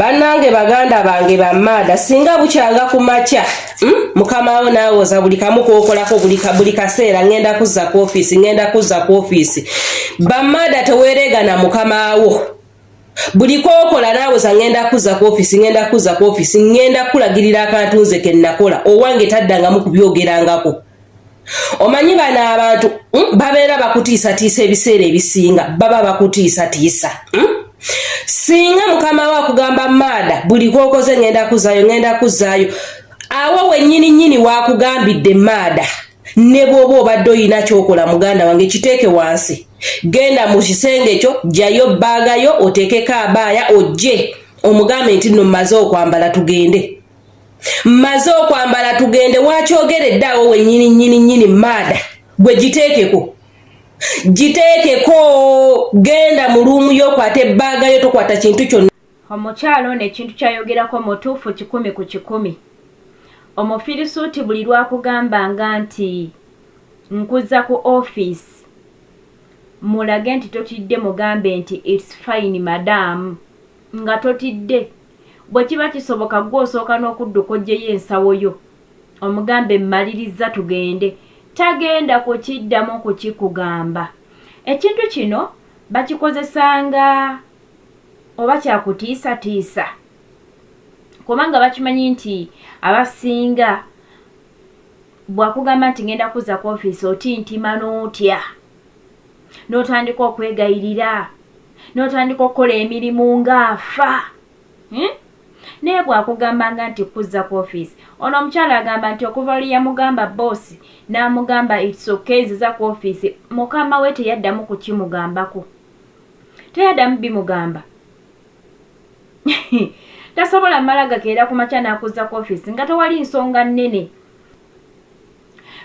Bannange baganda bange bamada singa bukyanga kumacha mukama wo nawoza buli kamu kokolako buli kaseera ngenda kuzza ku office bamada teweregana mukama wo buli kokola nawoza ngenda kuzza ku office ngenda kulagirira akantu nze kennakola owange taddangamu kubyogerangako omanyi bana abantu babeera bakutiisa ebiseera ebisinga baba bakutiisa singa mukama wa kugamba mada buli kokoze ngenda kuzaayo awo wennyini wakugambidde mada ne bwoba obadde oyina kyokola muganda wange kiteeke wansi genda mu kisenge kyo jjayo baagayo oteekeko abaaya ojje omugambe nti nno mmaze okwambala tugende wakyogeredde awo wennyini mada gwe giteekeko genda mu luumu yo kwate baaga yo tokwata kintu kyonna. Omukyalo n'ekintu kyayogerako mutuufu 100 ku 100. Omufirisuti buli lwakugambanga nti nkuza ku office mulage nti totidde mugambe nti it's fine madam nga totidde bwe kiba kisoboka gw'osooka n'okudduka oggyeyo ensawo yo omugambe mmaliriza tugende tagenda kukiddamu kukikugamba. Ekintu kino bakikozesanga oba kyakutiisa kubanga bakimanyi nti abasinga bwakugamba nti ngenda kuza ku office otintima n'otya n'otandika okwegayirira n'otandika okukola emirimu ng'afa naye bwakugambanga nti kuza ku office ono omukyala agamba nti okuva oli yamugamba boss n'amugamba it's okay ziza ku office mukama we teyaddamu kukimugambako teyaddamu bimugamba tasobola mmala gakeera ku makya n'akuza ku office nga tewali nsonga nnene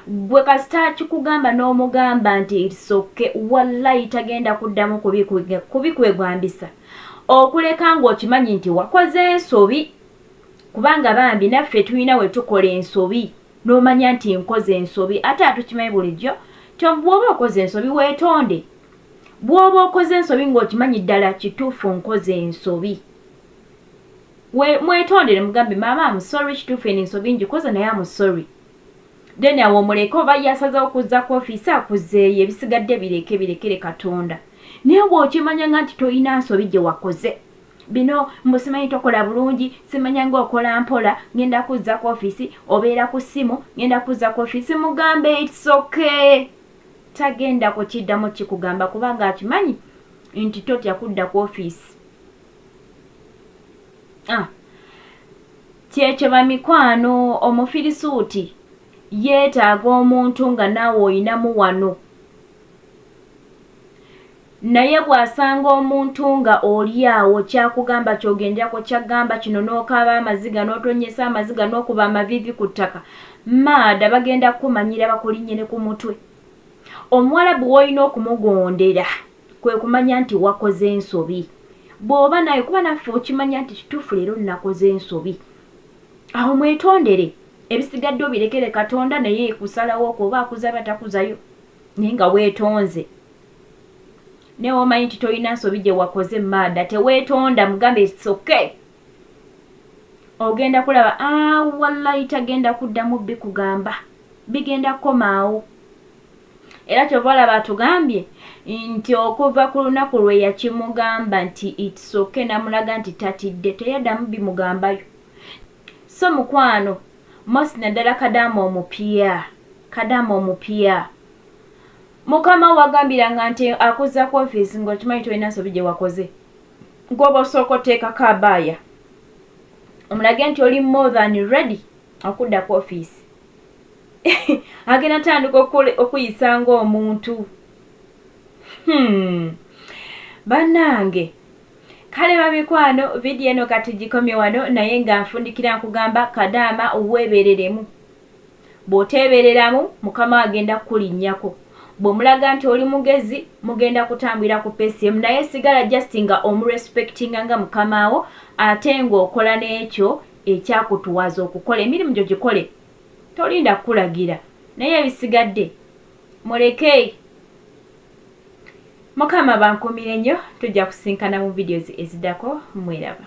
gwe kasita kikugamba n'omugamba nti it's okay wallahi tagenda kuddamu kubikwegwambisa okuleka ng'okimanyi nti wakoze ensobi kubanga bambi naffe tulina we tukola ensobi n'omanya nti nkoze ensobi ate atukimanyi bulijjo bw'oba okoze ensobi weetonde bw'oba okoze ensobi ng'okimanyi ddala kituufu nkoze ensobi mwetondere mugambe maama amusori kituufu eno ensobi ngikoze naye amusori then awo muleke oba yasazeewo kuza ku office akuzeeyo ebisigadde birekere Katonda naye bw'okimanyanga nti toyina nsobi gye wakoze bino mbusimanyi tokola bulungi simanya ng'okola mpola ngenda kuza ku office obeera ku ssimu ngenda kuza ku office mugambe it's okay tagenda kukiddamu kikugamba kubanga akimanyi nti totya kudda ku office. Kyekyo bamikwano omufirisuuti yeetaaga omuntu nga naawe oyinamu wano naye bw'asanga omuntu nga oli awo kyakugamba ky'ogenderako kyagamba kino n'okaaba amaziga n'otonyesa amaziga n'okuba amavivi ku ttaka maada bagenda kukumanyira bakulinnye ne ku mutwe. Omuwalabu w'olina okumugondera kwe kumanya nti wakoze ensobi bw'oba naye kuba naffe okimanya nti kituufu leero nakoze ensobi awo mwetondere ebisigadde obirekere Katonda naye kusalawo kuba akuza batakuzayo naye nga weetonze ne omanyi nti tolina nsobi gye wakoze maada teweetonda mugambe it's okay ogenda kulaba wallahi tagenda kuddamu bikugamba bigenda kukomaawo era kyova olaba atugambye nti okuva ku lunaku lwe yakimugamba nti it's okay namulaga nti tatidde teyaddamu bimugambayo. So mukwano mosi naddala Kadama omupya mukama wagambiranga nti akuza ku office ng'okimanyi tolina nsobi gye wakoze ng'oba osooka oteekako abaaya omulage nti oli more than ready okudda ku office agenda tandika okuyisa ng'omuntu bannange kale babikwano vidiyo eno kati gikomye wano naye nga nfundikira nkugamba Kadama weebereremu bw'oteebereramu mukama agenda kukulinnyako bw'omulaga nti oli mugezi mugenda kutambulira ku PCM naye sigala just nga omurespectinga nga mukamawo ate ng'okola n'ekyo ekyakutuwaza okukola emirimu gyo gikole tolinda kukulagira naye ebisigadde muleke mukama bankumire nnyo tujja kusinkana mu videos eziddako mweraba.